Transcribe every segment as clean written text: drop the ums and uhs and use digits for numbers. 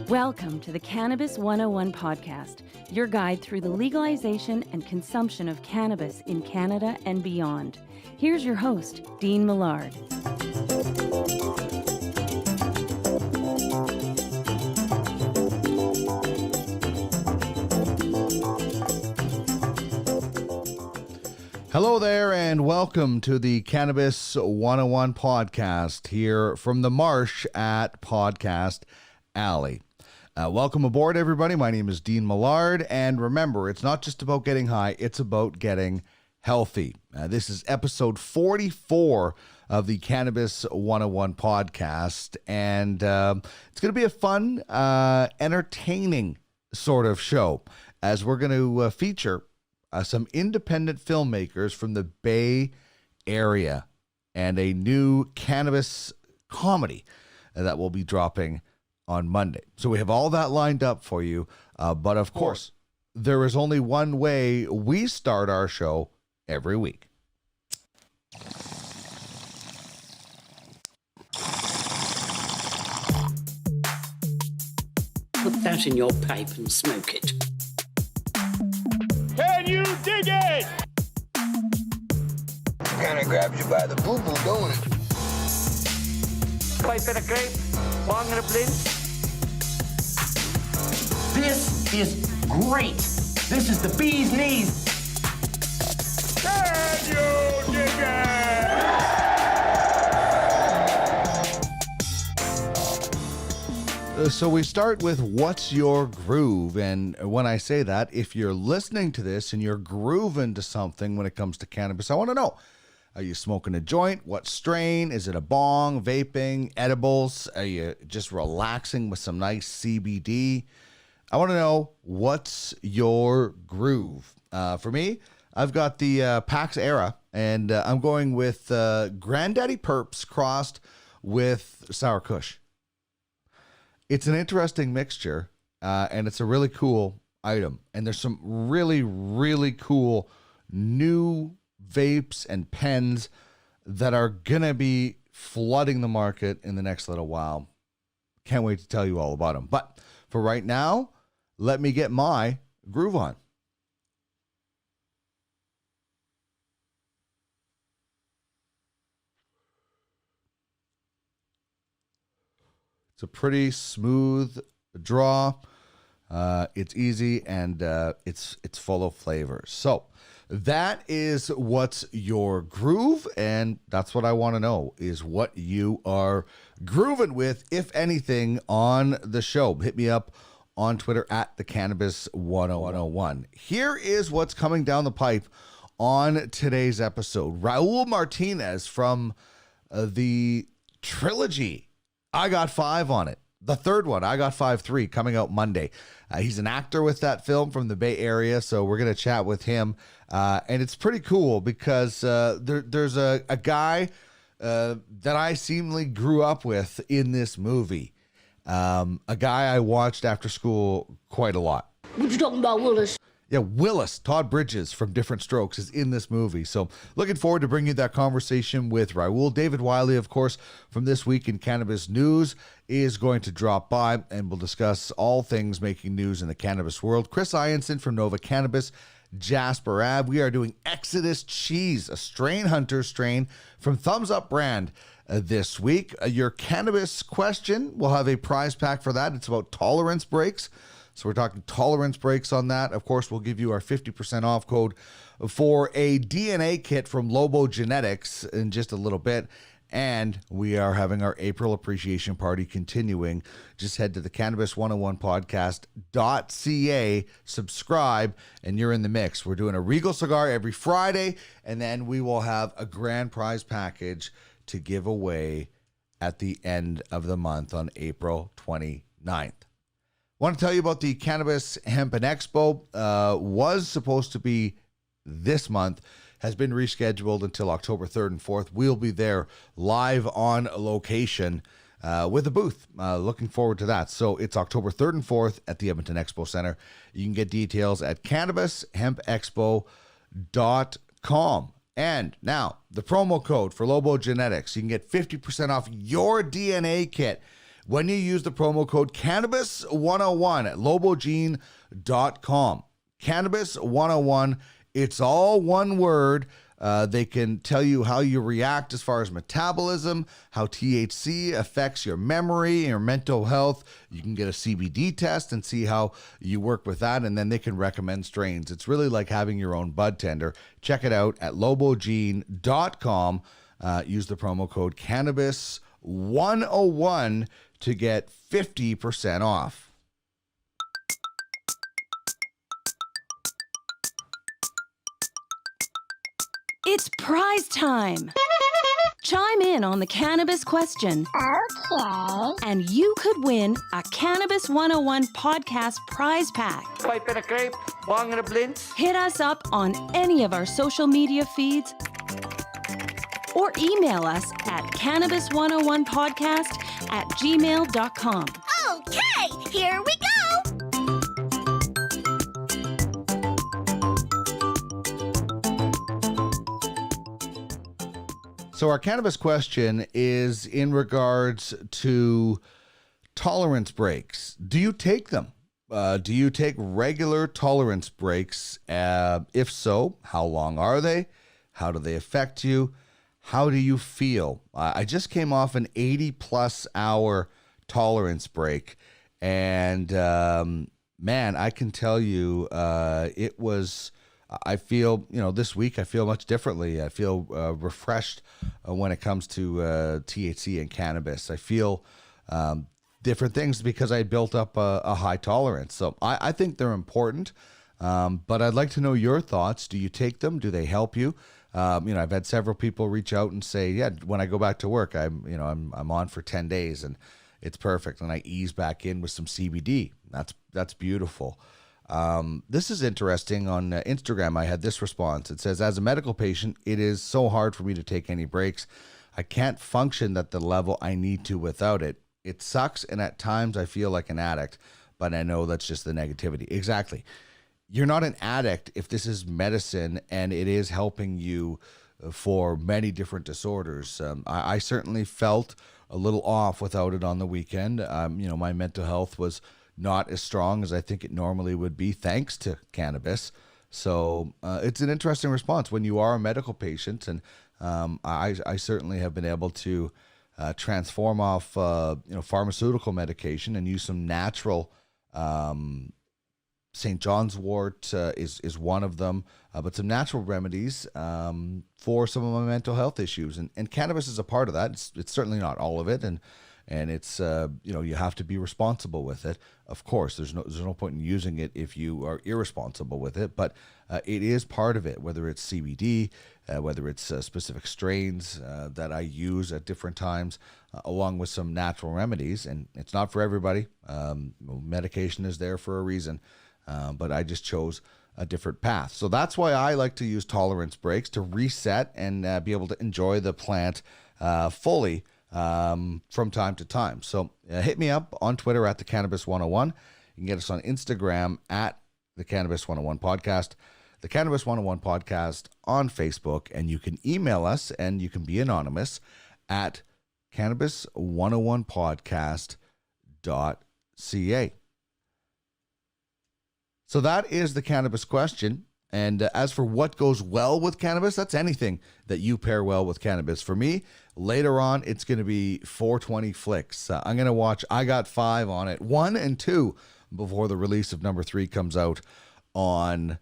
Welcome to the Cannabis 101 podcast, your guide through the legalization and consumption of cannabis in Canada and beyond. Here's your host, Dean Millard. Hello there, and welcome to the Cannabis 101 podcast here from the Marsh at Podcast Alley. Welcome aboard, everybody. My name is Dean Millard, and remember, it's not just about getting high, it's about getting healthy. This is episode 44 of the Cannabis 101 podcast, and it's going to be a fun, entertaining sort of show, as we're going to feature some independent filmmakers from the Bay Area and a new cannabis comedy that will be dropping on Monday. So we have all that lined up for you. But of course, there is only one way we start our show every week. Put that in your pipe and smoke it. Can you dig it? Kinda grabs you by the boo-boo, don't it? Pipe and a grape, bong and a blend. This is great. This is the bee's knees. Can you dig it? So we start with what's your groove, and when I say that, if you're listening to this and you're grooving to something when it comes to cannabis, I want to know, are you smoking a joint? What strain? Is it a bong, vaping, edibles? Are you just relaxing with some nice CBD? I want to know, what's your groove? For me, I've got the Pax Era, and I'm going with Granddaddy Purps crossed with Sour Kush. It's an interesting mixture, and it's a really cool item. And there's some really, really cool new vapes and pens that are going to be flooding the market in the next little while. Can't wait to tell you all about them. But for right now, let me get my groove on. It's a pretty smooth draw. It's easy, and it's full of flavors. So that is what's your groove, and that's what I want to know, is what you are grooving with, if anything, on the show. Hit me up on Twitter at the Cannabis 101. Here is what's coming down the pipe on today's episode. Raul Martinez from the trilogy I Got Five on It. The third one, I Got 5-3, coming out Monday. He's an actor with that film from the Bay Area, so we're going to chat with him. And it's pretty cool because there's a guy that I seemingly grew up with in this movie. A guy I watched after school quite a lot. What you talking about, Willis? Yeah, Willis, Todd Bridges from Different Strokes, is in this movie. So looking forward to bringing you that conversation with Raul. David Wiley, of course, from This Week in Cannabis News, is going to drop by, and we'll discuss all things making news in the cannabis world. Chris Ianson from Nova Cannabis, Jasper Ave. We are doing Exodus Cheese, a strain hunter strain from Thumbs Up brand this week. Your cannabis question, we'll have a prize pack for that. It's about tolerance breaks. So we're talking tolerance breaks on that. Of course, we'll give you our 50% off code for a DNA kit from Lobo Genetics in just a little bit. And we are having our April appreciation party continuing. Just head to the cannabis101podcast.ca, subscribe, and you're in the mix. We're doing a Regal cigar every Friday, and then we will have a grand prize package to give away at the end of the month on April 29th. Want to tell you about the Cannabis Hemp and Expo. Was supposed to be this month, has been rescheduled until October 3rd and 4th. We'll be there live on location with a booth. Looking forward to that. So it's October 3rd and 4th at the Edmonton Expo Center. You can get details at cannabishempexpo.com. And now, the promo code for Lobo Genetics, you can get 50% off your DNA kit when you use the promo code Cannabis101 at lobogene.com. Cannabis101, it's all one word. They can tell you how you react as far as metabolism, how THC affects your memory, your mental health. You can get a CBD test and see how you work with that, and then they can recommend strains. It's really like having your own bud tender. Check it out at lobogene.com. Use the promo code Cannabis101 to get 50% off. It's prize time. Chime in on the cannabis question. Okay. And you could win a Cannabis 101 podcast prize pack. Pipe and a crepe, bong and a blint. Hit us up on any of our social media feeds or email us at cannabis101podcast@gmail.com. Okay, here we go. So our cannabis question is in regards to tolerance breaks. Do you take them? Do you take regular tolerance breaks? If so, how long are they? How do they affect you? How do you feel? I just came off an 80-plus hour tolerance break, and man, I can tell you it was... I feel, this week I feel much differently. I feel refreshed when it comes to THC and cannabis. I feel different things because I built up a high tolerance. So I think they're important, but I'd like to know your thoughts. Do you take them? Do they help you? I've had several people reach out and say, yeah, when I go back to work, I'm on for 10 days and it's perfect. And I ease back in with some CBD. That's beautiful. This is interesting. On Instagram, I had this response. It says, as a medical patient, it is so hard for me to take any breaks. I can't function at the level I need to without it. It sucks, and at times I feel like an addict, but I know that's just the negativity. Exactly. You're not an addict if this is medicine and it is helping you for many different disorders. I certainly felt a little off without it on the weekend. My mental health was not as strong as I think it normally would be, thanks to cannabis. So it's an interesting response when you are a medical patient, and I certainly have been able to transform off pharmaceutical medication and use some natural. St. John's wort is one of them, but some natural remedies for some of my mental health issues, and cannabis is a part of that. It's certainly not all of it, and it's you have to be responsible with it. Of course, there's no point in using it if you are irresponsible with it, but it is part of it, whether it's CBD, whether it's specific strains that I use at different times, along with some natural remedies. And it's not for everybody. Medication is there for a reason, but I just chose a different path. So that's why I like to use tolerance breaks to reset and be able to enjoy the plant fully from time to time. So hit me up on Twitter at the Cannabis 101. You can get us on Instagram at the Cannabis 101 Podcast, the Cannabis 101 Podcast on Facebook, and you can email us and you can be anonymous at cannabis101podcast.ca. So that is the cannabis question. And as for what goes well with cannabis, that's anything that you pair well with cannabis. For me, later on, it's going to be 420 flicks. I'm going to watch I Got 5 on it, 1 and 2, before the release of number 3 comes out on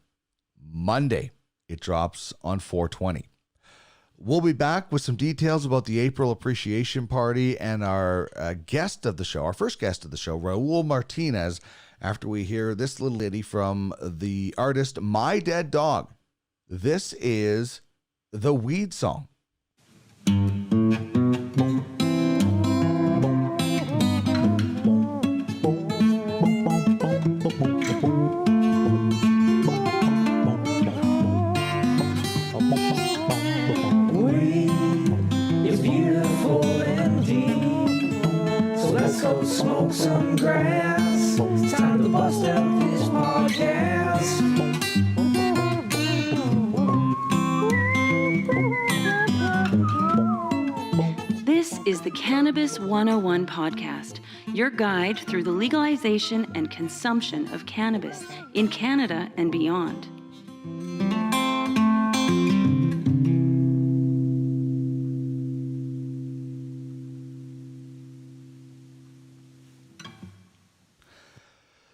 Monday. It drops on 420. We'll be back with some details about the April Appreciation Party and our guest of the show, our first guest of the show, Raul Martinez, after we hear this little ditty from the artist My Dead Dog. This is the Weed Song. Go smoke some grass. It's time to bust out this podcast. the Cannabis 101 podcast, your guide through the legalization and consumption of cannabis in Canada and beyond.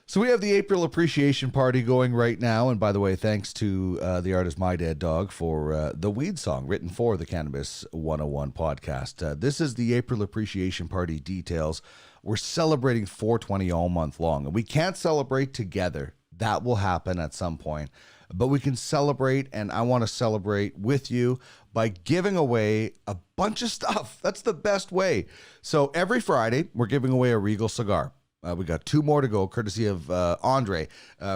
So we have the April Appreciation Party going right now. And by the way, thanks to the artist My Dead Dog for the weed song written for the Cannabis 101 podcast. This is the April Appreciation Party details. We're celebrating 420 all month long. And we can't celebrate together. That will happen at some point. But we can celebrate, and I want to celebrate with you by giving away a bunch of stuff. That's the best way. So every Friday, we're giving away a Regal cigar. We got 2 more to go, courtesy of Andre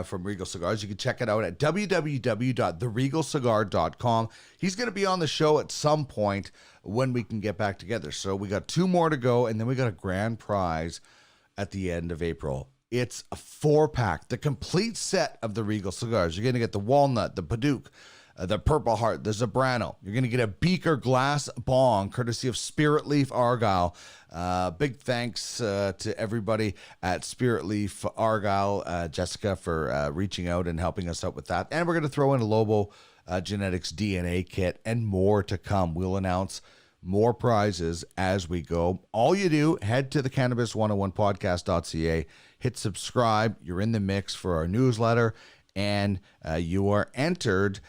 from Regal Cigars. You can check it out at www.theregalcigar.com. He's going to be on the show at some point when we can get back together. So we got 2 more to go, and then we got a grand prize at the end of April. It's a 4-pack, the complete set of the Regal Cigars. You're going to get the Walnut, the Paduke, the Purple Heart, the Zabrano. You're going to get a Beaker Glass Bong, courtesy of Spirit Leaf Argyle. Big thanks to everybody at Spirit Leaf Argyle, Jessica, for reaching out and helping us out with that. And we're going to throw in a Lobo Genetics DNA kit and more to come. We'll announce more prizes as we go. All you do, head to the cannabis101podcast.ca, hit subscribe. You're in the mix for our newsletter. And you are entered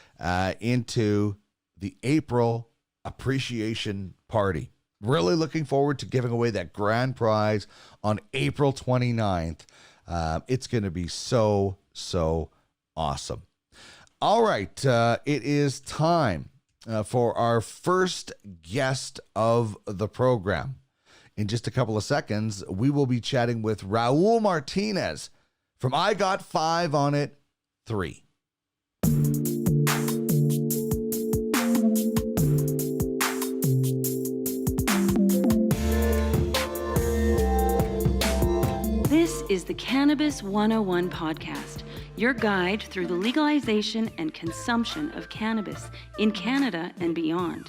into the April Appreciation Party. Really looking forward to giving away that grand prize on April 29th. It's going to be so awesome. All right, it is time for our first guest of the program. In just a couple of seconds, we will be chatting with Raul Martinez from I Got 5 on It 3. This is the Cannabis 101 podcast, your guide through the legalization and consumption of cannabis in Canada and beyond.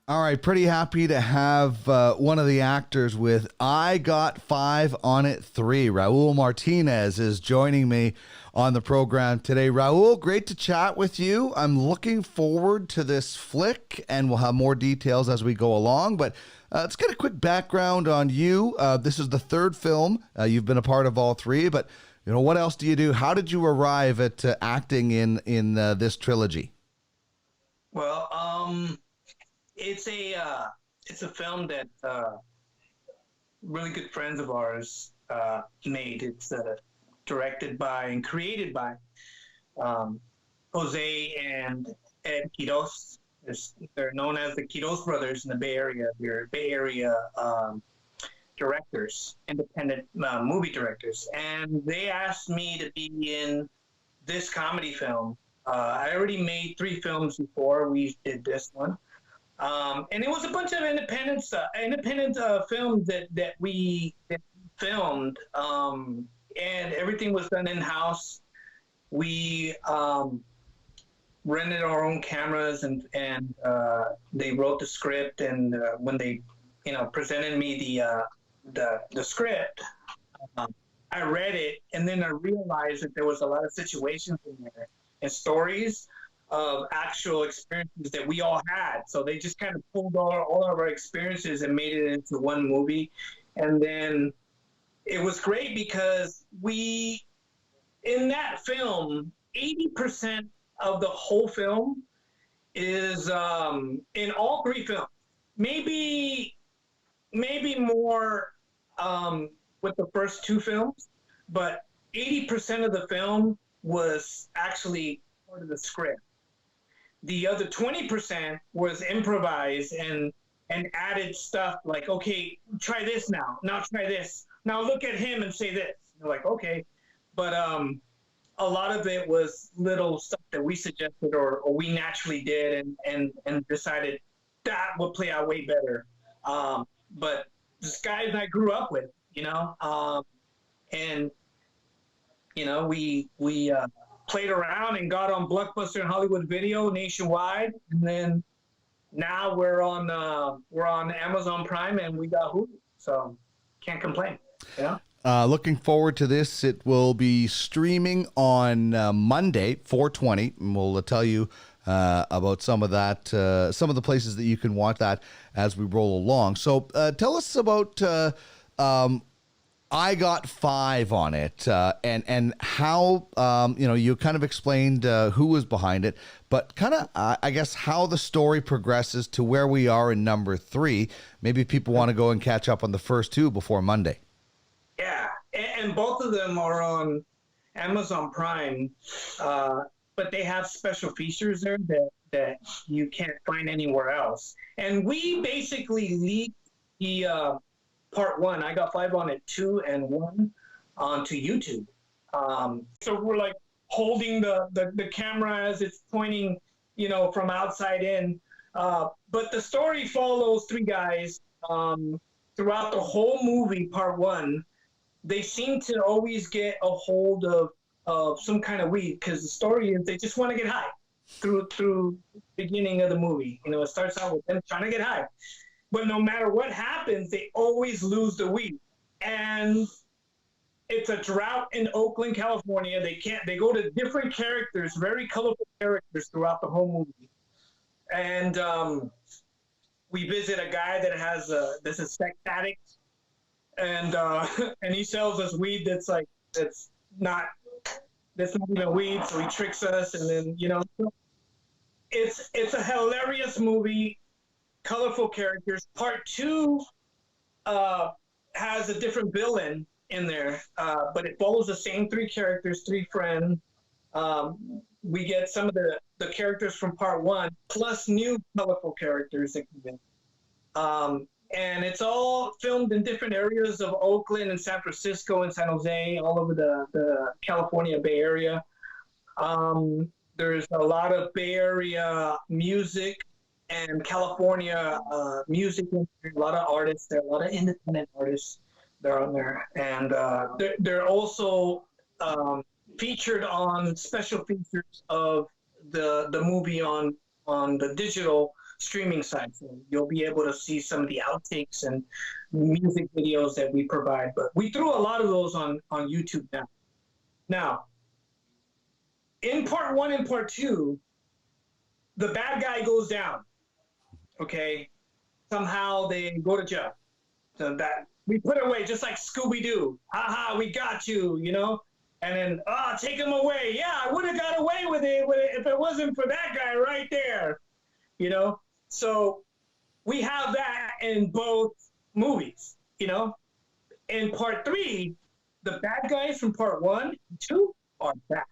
All right, pretty happy to have one of the actors with I Got 5 on It 3. Raul Martinez is joining me on the program today. Raul, great to chat with you. I'm looking forward to this flick, and we'll have more details as we go along. But let's get a quick background on you. This is the 3rd film. You've been a part of all 3, but you know, what else do you do? How did you arrive at acting in this trilogy? Well, it's a film that really good friends of ours made. It's directed by and created by Jose and Ed Quiroz. They're known as the Quiroz brothers in the Bay Area. They're Bay Area directors, independent movie directors. And they asked me to be in this comedy film. I already made 3 films before we did this one. And it was a bunch of independent films that we filmed, and everything was done in-house. We rented our own cameras, and they wrote the script. And when they, presented me the script, I read it, and then I realized that there was a lot of situations in there and stories of actual experiences that we all had. So they just kind of pulled all of our experiences and made it into one movie. And then it was great because in that film, 80% of the whole film is in all 3 films. Maybe more with the first 2 films, but 80% of the film was actually part of the script. The other 20% was improvised and added stuff like, okay, try this now try this. Now look at him and say this. You're like, okay. But a lot of it was little stuff that we suggested or we naturally did and decided that would play out way better. But this guys I grew up with, and we played around and got on Blockbuster and Hollywood Video nationwide, and then now we're on Amazon Prime and we got Hulu, so can't complain. Yeah. Looking forward to this. It will be streaming on Monday, 4/20, and we'll tell you about some of that, some of the places that you can watch that as we roll along. So tell us about I Got Five on it, and how you kind of explained who was behind it, but kind of I guess how the story progresses to where we are in number 3. Maybe people want to go and catch up on the first 2 before Monday. Yeah, and both of them are on Amazon Prime, but they have special features there that you can't find anywhere else. And we basically leaked the part 1. I Got 5 on it, 2 and 1 onto YouTube. So we're like holding the camera as it's pointing, from outside in. But the story follows 3 guys throughout the whole movie, part 1. They seem to always get a hold of some kind of weed, because the story is they just want to get high through the beginning of the movie. It starts out with them trying to get high. But no matter what happens, they always lose the weed. And it's a drought in Oakland, California. They go to different characters, very colorful characters throughout the whole movie. And we visit a guy that has this is sex addict. And he sells us weed that's not even weed, so he tricks us, and then it's a hilarious movie, colorful characters. Part 2 has a different villain in there, but it follows the same 3 characters, 3 friends. We get some of the characters from part 1 plus new colorful characters that come in. And it's all filmed in different areas of Oakland and San Francisco and San Jose, all over the California Bay Area. There's a lot of Bay Area music and California music. A lot of artists. There are a lot of independent artists that are on there. And they're also featured on special features of the movie on the digital streaming sites. So you'll be able to see some of the outtakes and music videos that we provide. But we threw a lot of those on YouTube now. Now, in part 1 and part 2, the bad guy goes down. Okay? Somehow they go to jail. So that we put away, just like Scooby-Doo. Ha, we got you, And then, take him away. Yeah, I would have got away with it if it wasn't for that guy right there. So we have that in both movies, In part 3, the bad guys from part 1 and 2 are back,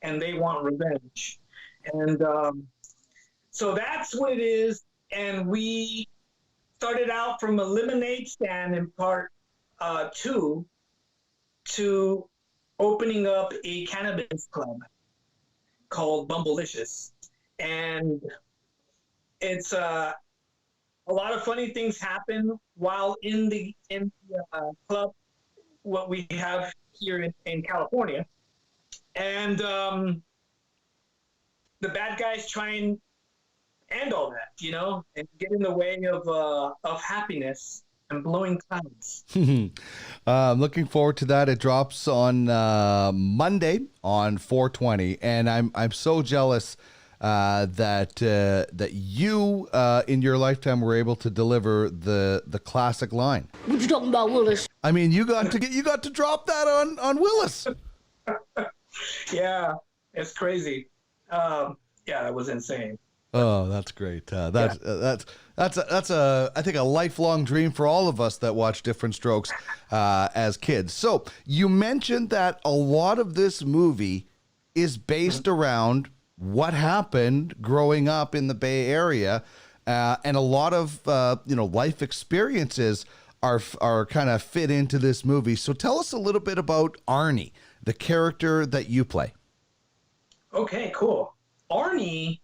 and they want revenge. And so that's what it is. And we started out from a lemonade stand in part 2 to opening up a cannabis club called Bumblicious. And it's a lot of funny things happen while in the club, what we have here in California. And the bad guys try and end all that, and get in the way of happiness and blowing clouds. I'm looking forward to that. It drops on Monday on 4/20, and I'm so jealous that you in your lifetime were able to deliver the classic line. What you talking about, Willis? I mean, you got to drop that on Willis. Yeah, it's crazy. Yeah, that was insane. Oh, that's great. That's I think a lifelong dream for all of us that watch Different Strokes as kids. So you mentioned that a lot of this movie is based around what happened growing up in the Bay Area, and a lot of life experiences are kind of fit into this movie. So tell us a little bit about Arnie, the character that you play. Okay, cool. Arnie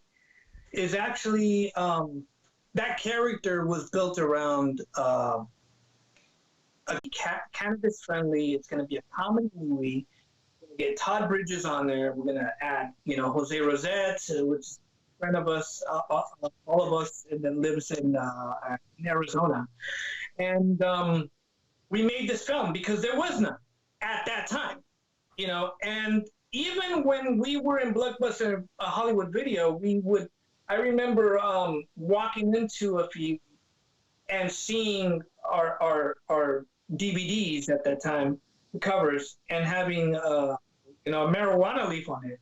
is actually that character was built around a cannabis friendly. It's going to be a comedy movie. get Todd Bridges on there. We're gonna add, Jose Rosette, which is a friend of us, all of us, and then lives in Arizona. And we made this film because there was none at that time, And even when we were in Blockbuster Hollywood Video, I remember walking into a few and seeing our DVDs at that time, the covers, and having a marijuana leaf on it.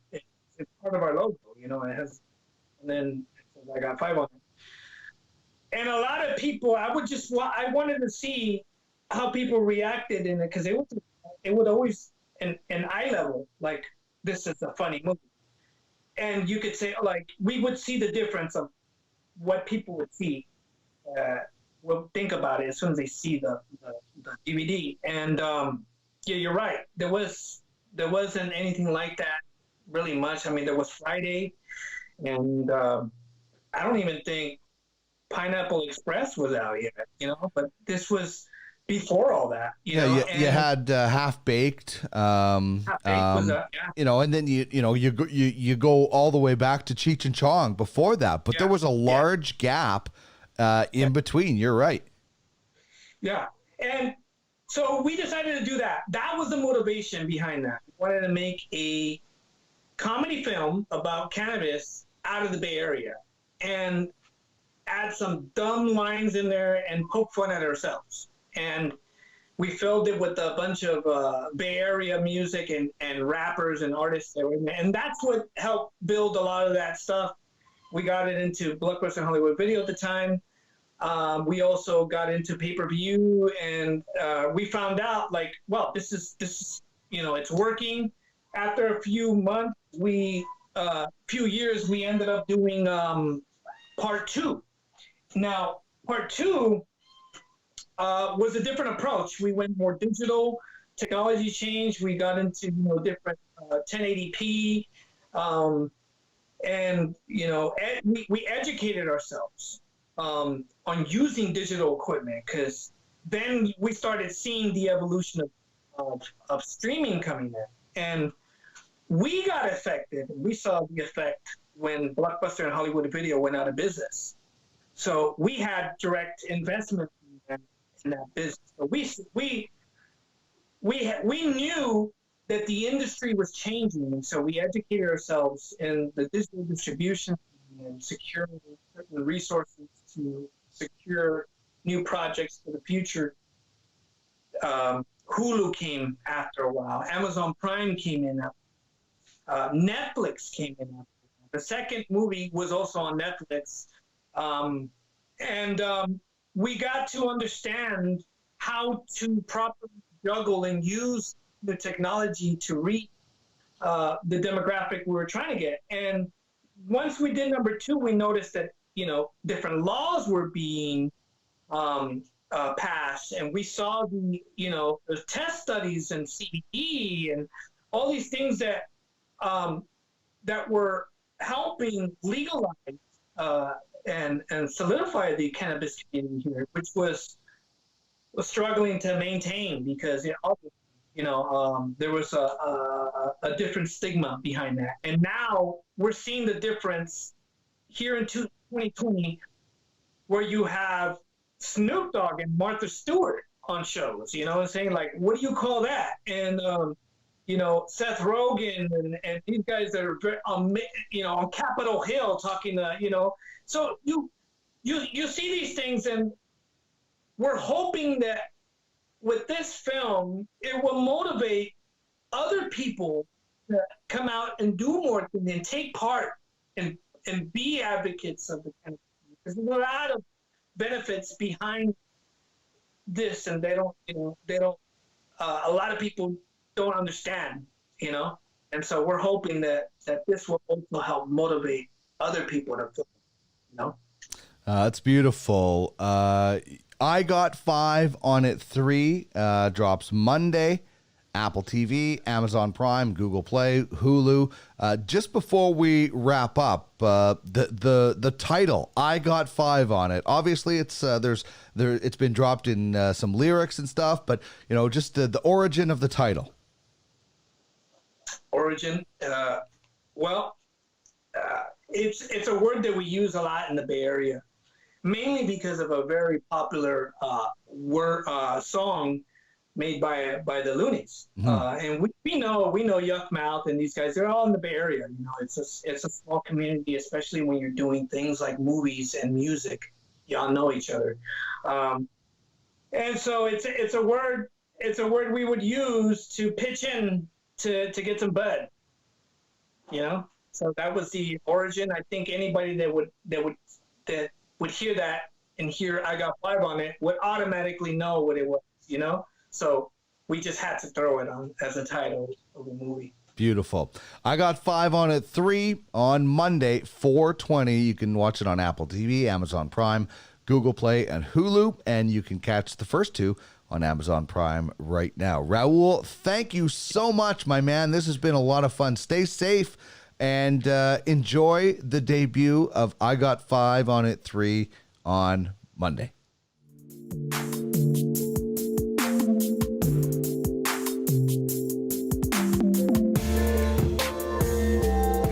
It's part of our logo, it has, and then I got 5 on it. And a lot of people, I wanted to see how people reacted in it, because it would always an eye level, like, this is a funny movie. And you could say, like, we would see the difference of what people would see, will think about it as soon as they see the DVD. And yeah, you're right. There wasn't anything like that really much. I mean, there was Friday, and I don't even think Pineapple Express was out yet, but this was before all that, you had Half Baked, was out, yeah. And then you go all the way back to Cheech and Chong before that, but there was a large gap in between. You're right. Yeah, and so we decided to do that. That was the motivation behind that. We wanted to make a comedy film about cannabis out of the Bay Area, and add some dumb lines in there and poke fun at ourselves. And we filled it with a bunch of Bay Area music and rappers and artists. And that's what helped build a lot of that stuff. We got it into Blockbuster Hollywood Video at the time. We also got into pay-per-view, and we found out, like, well, this is it's working. After a few months, few years, we ended up doing part 2. Now, part 2 was a different approach. We went more digital. Technology changed. We got into different 1080p, and we educated ourselves on using digital equipment, because then we started seeing the evolution of streaming coming in, and we got affected. We saw the effect when Blockbuster and Hollywood Video went out of business. So we had direct investment in that business. So we knew that the industry was changing, and so we educated ourselves in the digital distribution and securing certain resources to secure new projects for the future. Hulu came after a while. Amazon Prime came in. Netflix came in. The second movie was also on Netflix. And we got to understand how to properly juggle and use the technology to reach the demographic we were trying to get. And once we did number 2, we noticed that, different laws were being passed, and we saw the test studies and CBD and all these things that were helping legalize and solidify the cannabis community here, which was struggling to maintain, because there was a different stigma behind that. And now we're seeing the difference here in 2020, where you have Snoop Dogg and Martha Stewart on shows, saying, like, what do you call that? And Seth Rogen and these guys that are on Capitol Hill talking to, so you see these things, and we're hoping that with this film, it will motivate other people to come out and do more and take part and be advocates of the cannabis. There's a lot of benefits behind this, and they don't, a lot of people don't understand, and so we're hoping that this will also help motivate other people to film, It's beautiful. I Got 5 on It 3 drops Monday. Apple TV, Amazon Prime, Google Play, Hulu. Just before we wrap up, the title, I Got 5 on It. Obviously, it's it's been dropped in some lyrics and stuff, but just the origin of the title. origin. It's a word that we use a lot in the Bay Area, mainly because of a very popular song made by the Loonies. And we know Yuck Mouth and these guys. They're all in the Bay Area. It's a small community, especially when you're doing things like movies and music. Y'all know each other, and so it's a word. It's a word we would use to pitch in to get some bud. So that was the origin. I think anybody that would hear that and hear I Got Five on it would automatically know what it was. So we just had to throw it on as a title of the movie. Beautiful. I Got Five on it 3 on Monday, 4/20. You can watch it on Apple TV, Amazon Prime, Google Play, and Hulu. And you can catch the first 2 on Amazon Prime right now. Raul, thank you so much, my man. This has been a lot of fun. Stay safe and enjoy the debut of I Got Five on it 3 on Monday.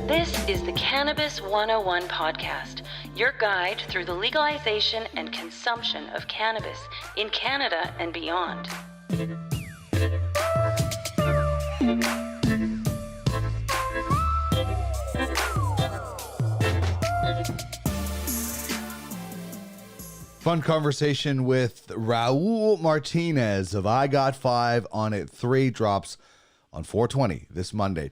This is the Cannabis 101 podcast, your guide through the legalization and consumption of cannabis in Canada and beyond. Fun conversation with Raul Martinez of I Got Five on it 3 drops on 4/20 this Monday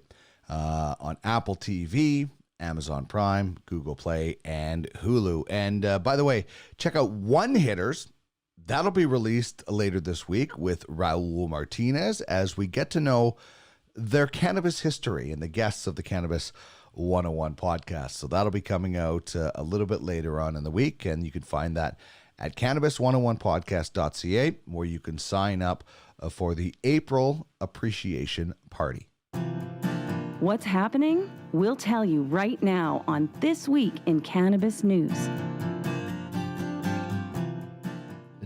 on Apple TV, Amazon Prime, Google Play, and Hulu. And by the way, check out One Hitters. That'll be released later this week with Raul Martinez as we get to know their cannabis history and the guests of the Cannabis 101 podcast. So that'll be coming out a little bit later on in the week, and you can find that at cannabis101podcast.ca, where you can sign up for the April Appreciation Party. What's happening? We'll tell you right now on This Week in Cannabis News.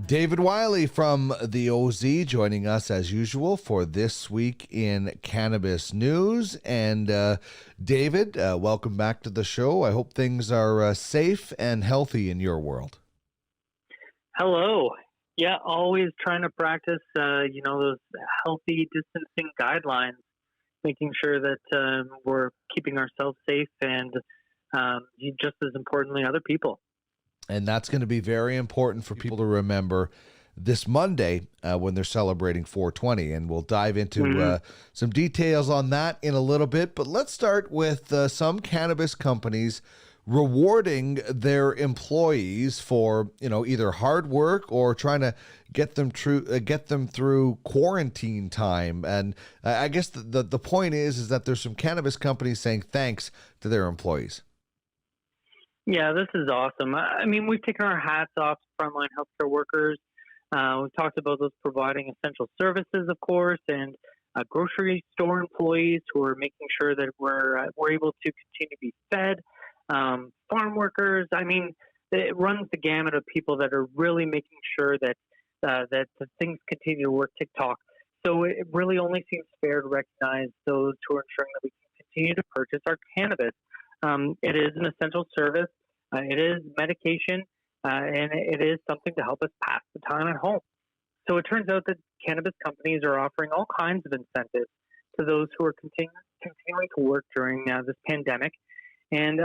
David Wiley from the OZ joining us as usual for This Week in Cannabis News. And David, welcome back to the show. I hope things are safe and healthy in your world. Hello. Yeah, always trying to practice, those healthy distancing guidelines, making sure that we're keeping ourselves safe and just as importantly, other people. And that's going to be very important for people to remember this Monday when they're celebrating 4/20. And we'll dive into some details on that in a little bit. But let's start with some cannabis companies rewarding their employees for, either hard work or trying to get them through quarantine time. And I guess the point is that there's some cannabis companies saying thanks to their employees. Yeah, this is awesome. I mean, we've taken our hats off to frontline healthcare workers. We've talked about those providing essential services, of course, and grocery store employees who are making sure that we're able to continue to be fed. Farm workers. I mean, it runs the gamut of people that are really making sure that that things continue to work TikTok. So it really only seems fair to recognize those who are ensuring that we can continue to purchase our cannabis. It is an essential service. It is medication, and it is something to help us pass the time at home. So it turns out that cannabis companies are offering all kinds of incentives to those who are continuing to work during this pandemic. And,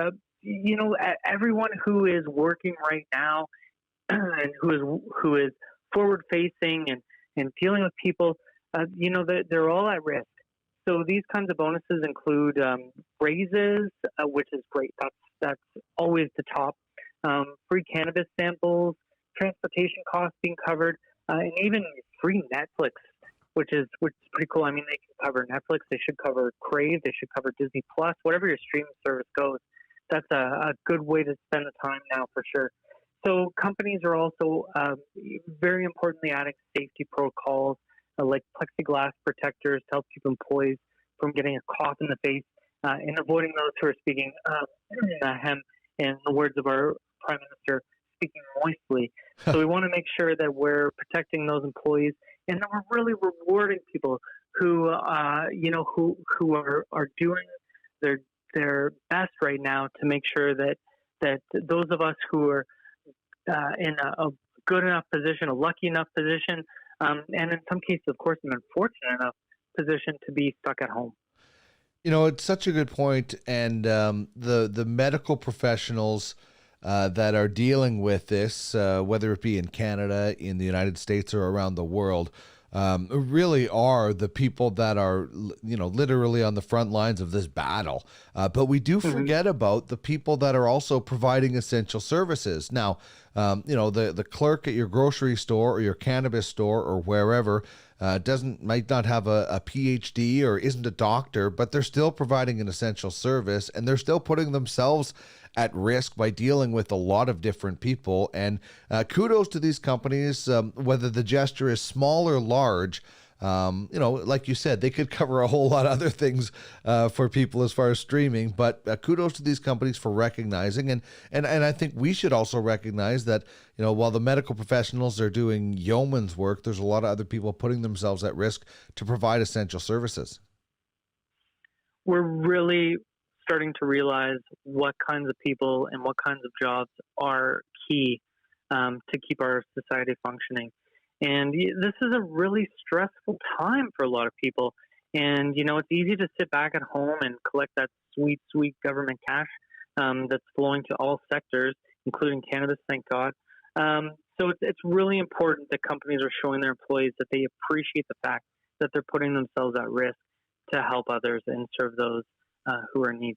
everyone who is working right now and who is forward-facing and dealing with people, they're all at risk. So these kinds of bonuses include raises, which is great. That's always the top. Free cannabis samples, transportation costs being covered, and even free Netflix, which is pretty cool. I mean, they can cover Netflix, they should cover Crave, they should cover Disney Plus, whatever your streaming service goes. That's a good way to spend the time now for sure. So companies are also very importantly adding safety protocols like plexiglass protectors to help keep employees from getting a cough in the face and avoiding those who are speaking in the words of our Prime Minister, speaking moistly. So we want to make sure that we're protecting those employees and that we're really rewarding people who who are doing their best right now to make sure that those of us who are in a good enough position, a lucky enough position, and in some cases, of course, an unfortunate enough position to be stuck at home. It's such a good point, and the medical professionals that are dealing with this, whether it be in Canada, in the United States, or around the world, really are the people that are, literally on the front lines of this battle. But we do forget about the people that are also providing essential services. Now, the clerk at your grocery store or your cannabis store or wherever might not have a PhD or isn't a doctor, but they're still providing an essential service, and they're still putting themselves at risk by dealing with a lot of different people. And kudos to these companies, whether the gesture is small or large. Like you said, they could cover a whole lot of other things for people as far as streaming, but kudos to these companies for recognizing. And I think we should also recognize that, while the medical professionals are doing yeoman's work, there's a lot of other people putting themselves at risk to provide essential services. We're really starting to realize what kinds of people and what kinds of jobs are key to keep our society functioning. And this is a really stressful time for a lot of people. And, it's easy to sit back at home and collect that sweet, sweet government cash that's flowing to all sectors, including cannabis, thank God. So it's really important that companies are showing their employees that they appreciate the fact that they're putting themselves at risk to help others and serve those who are in need.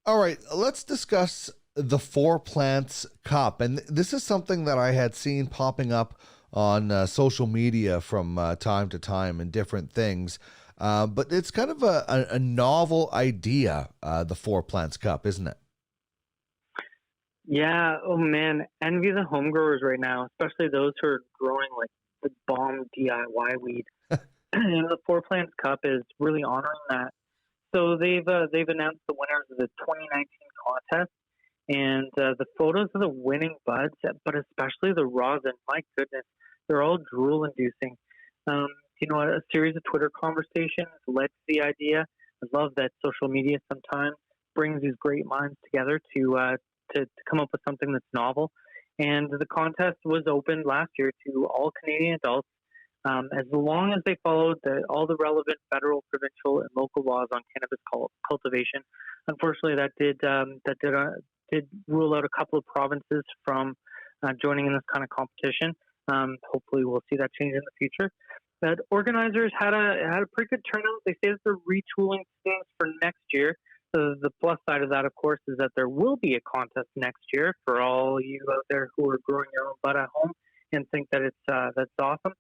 All right, let's discuss the Four Plants Cup. And this is something that I had seen popping up on social media from time to time and different things. But it's kind of a novel idea, the Four Plants Cup, isn't it? Yeah. Oh, man. Envy the home growers right now, especially those who are growing like the bomb DIY weed. And the Four Plants Cup is really honoring that. So they've announced the winners of the 2019 contest, and the photos of the winning buds, but especially the rosin, my goodness, they're all drool-inducing. A series of Twitter conversations led to the idea. I love that social media sometimes brings these great minds together to come up with something that's novel. And the contest was opened last year to all Canadian adults, as long as they followed all the relevant federal, provincial, and local laws on cannabis cultivation. Unfortunately, that did rule out a couple of provinces from joining in this kind of competition. Hopefully, we'll see that change in the future. But organizers had a pretty good turnout. They say that they're retooling things for next year. The plus side of that, of course, is that there will be a contest next year for all you out there who are growing your own bud at home and think that that's awesome.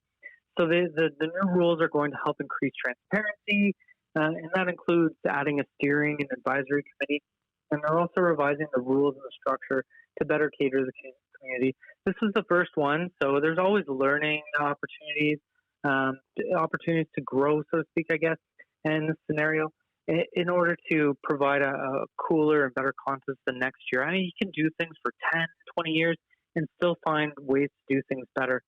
So the new rules are going to help increase transparency, and that includes adding a steering and advisory committee. And they're also revising the rules and the structure to better cater to the community. This is the first one, so there's always learning opportunities, opportunities to grow, so to speak, I guess, in this scenario, in order to provide a cooler and better contest than next year. I mean, you can do things for 10, 20 years and still find ways to do things better.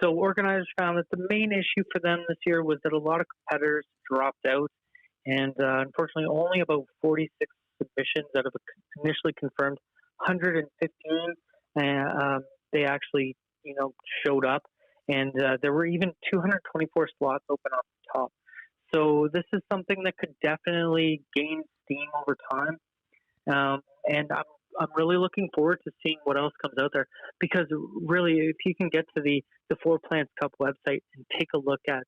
So organizers found that the main issue for them this year was that a lot of competitors dropped out, and unfortunately only about 46 submissions out of initially confirmed 115 they actually showed up, and there were even 224 slots open off the top. So this is something that could definitely gain steam over time, and I'm really looking forward to seeing what else comes out there, because really, if you can get to the Four Plants Cup website and take a look at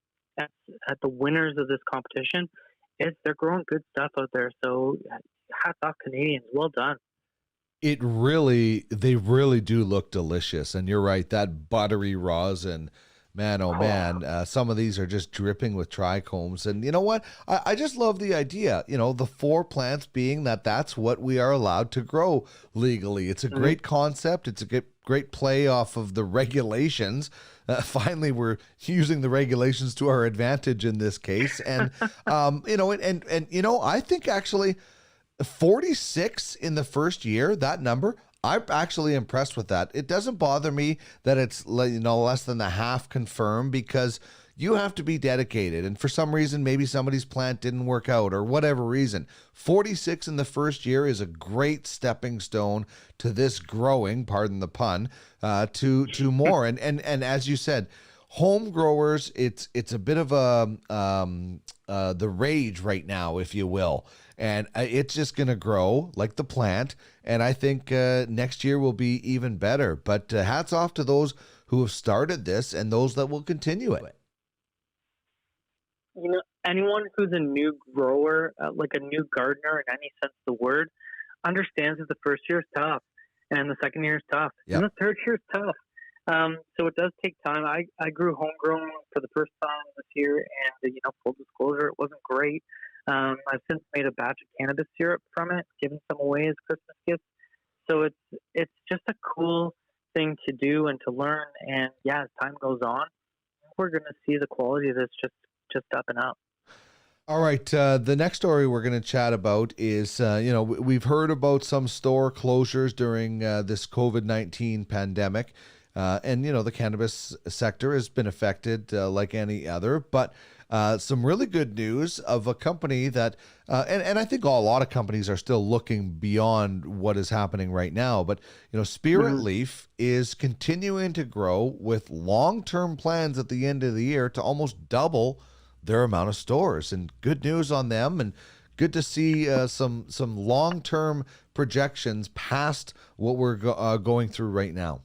the winners of this competition, they're growing good stuff out there. So hats off, Canadians. Well done. They really do look delicious. And you're right, that buttery rosin, man, oh man, some of these are just dripping with trichomes. And you know what? I just love the idea, the four plants being that's what we are allowed to grow legally. It's a great concept. It's a great play off of the regulations. Finally, we're using the regulations to our advantage in this case. And, I think actually 46 in the first year, that number, I'm actually impressed with that. It doesn't bother me that it's less than the half confirmed, because you have to be dedicated. And for some reason, maybe somebody's plant didn't work out or whatever reason. 46 in the first year is a great stepping stone to this growing, pardon the pun, to more. And as you said, home growers, it's a bit of the rage right now, if you will. And it's just going to grow like the plant. And I think next year will be even better. But hats off to those who have started this and those that will continue it. You know, anyone who's a new grower, like a new gardener in any sense of the word, understands that the first year is tough and the second year is tough and the third year is tough. So it does take time. I grew homegrown for the first time this year, and full disclosure, it wasn't great. I've since made a batch of cannabis syrup from it, given some away as Christmas gifts. So it's just a cool thing to do and to learn. And as time goes on, we're going to see the quality of this just up and up. All right. The next story we're going to chat about is, we've heard about some store closures during this COVID-19 pandemic. And the cannabis sector has been affected like any other, but some really good news of a company that, and I think a lot of companies are still looking beyond what is happening right now, but, Spirit Leaf is continuing to grow with long-term plans at the end of the year to almost double their amount of stores. And good news on them, and good to see some long-term projections past what we're going through right now.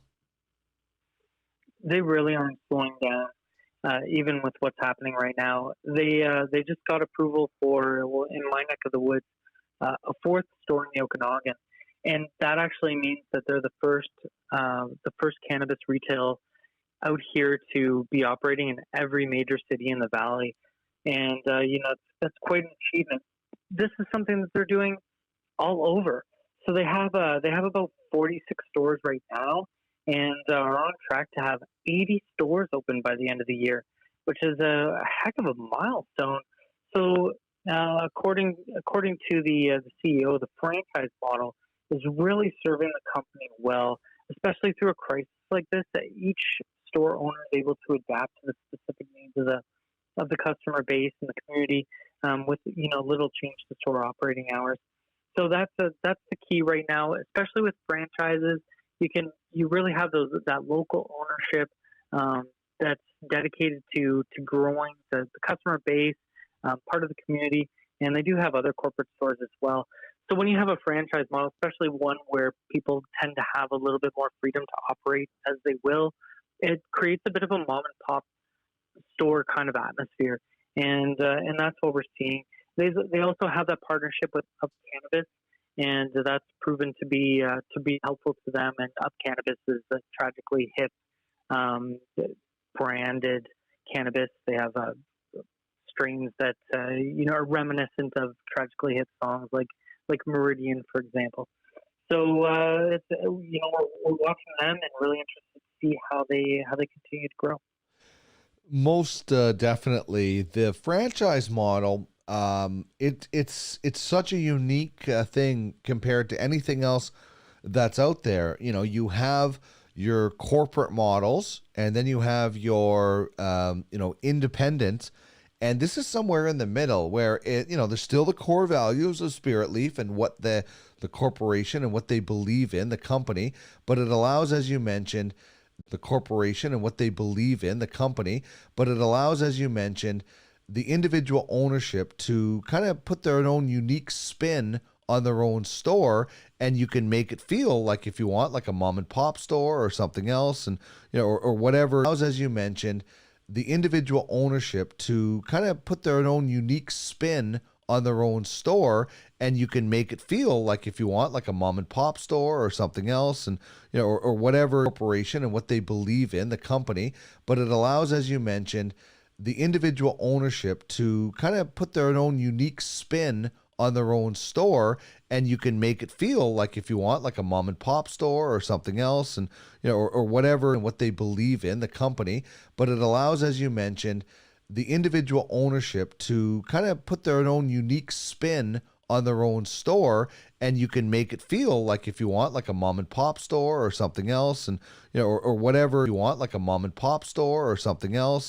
They really aren't slowing down, even with what's happening right now. They just got approval for, in my neck of the woods, a fourth store in the Okanagan, and that actually means that they're the first cannabis retail out here to be operating in every major city in the valley, and that's quite an achievement. This is something that they're doing all over. So they have about 46 stores right now, and are on track to have 80 stores open by the end of the year, which is a heck of a milestone. So, according to the CEO, the franchise model is really serving the company well, especially through a crisis like this. That each store owner is able to adapt to the specific needs of the customer base and the community, with little change to store operating hours. So that's the key right now, especially with franchises. You really have that local ownership that's dedicated to growing the customer base, part of the community, and they do have other corporate stores as well. So when you have a franchise model, especially one where people tend to have a little bit more freedom to operate as they will, it creates a bit of a mom and pop store kind of atmosphere, and that's what we're seeing. They also have that partnership with Up Cannabis, and that's proven to be helpful to them. And Up Cannabis is a Tragically Hip branded cannabis. They have strains that are reminiscent of Tragically Hip songs, like Meridian, for example. So we're watching them and really interested to see how they continue to grow. Most definitely, the franchise model. It's such a unique thing compared to anything else that's out there. You have your corporate models, and then you have your independent, and this is somewhere in the middle where there's still the core values of Spirit Leaf and what the corporation and what they believe in, the company, but it allows, as you mentioned, the corporation and what they believe in, the company, but it allows, as you mentioned, the individual ownership to kind of put their own unique spin on their own store, and you can make it feel like, if you want, like a mom and pop store or something else, and or whatever. As you mentioned, the individual ownership to kind of put their own unique spin on their own store, and you can make it feel like, if you want, like a mom and pop store or something else, and or whatever corporation and what they believe in, the company, but it allows, as you mentioned, the individual ownership to kind of put their own unique spin on their own store, and you can make it feel like, if you want, like a mom and pop store or something else, and or whatever, and what they believe in, the company, but it allows, as you mentioned, the individual ownership to kind of put their own unique spin on their own store, and you can make it feel like, if you want, like a mom and pop store or something else, and or whatever you want, like a mom and pop store or something else,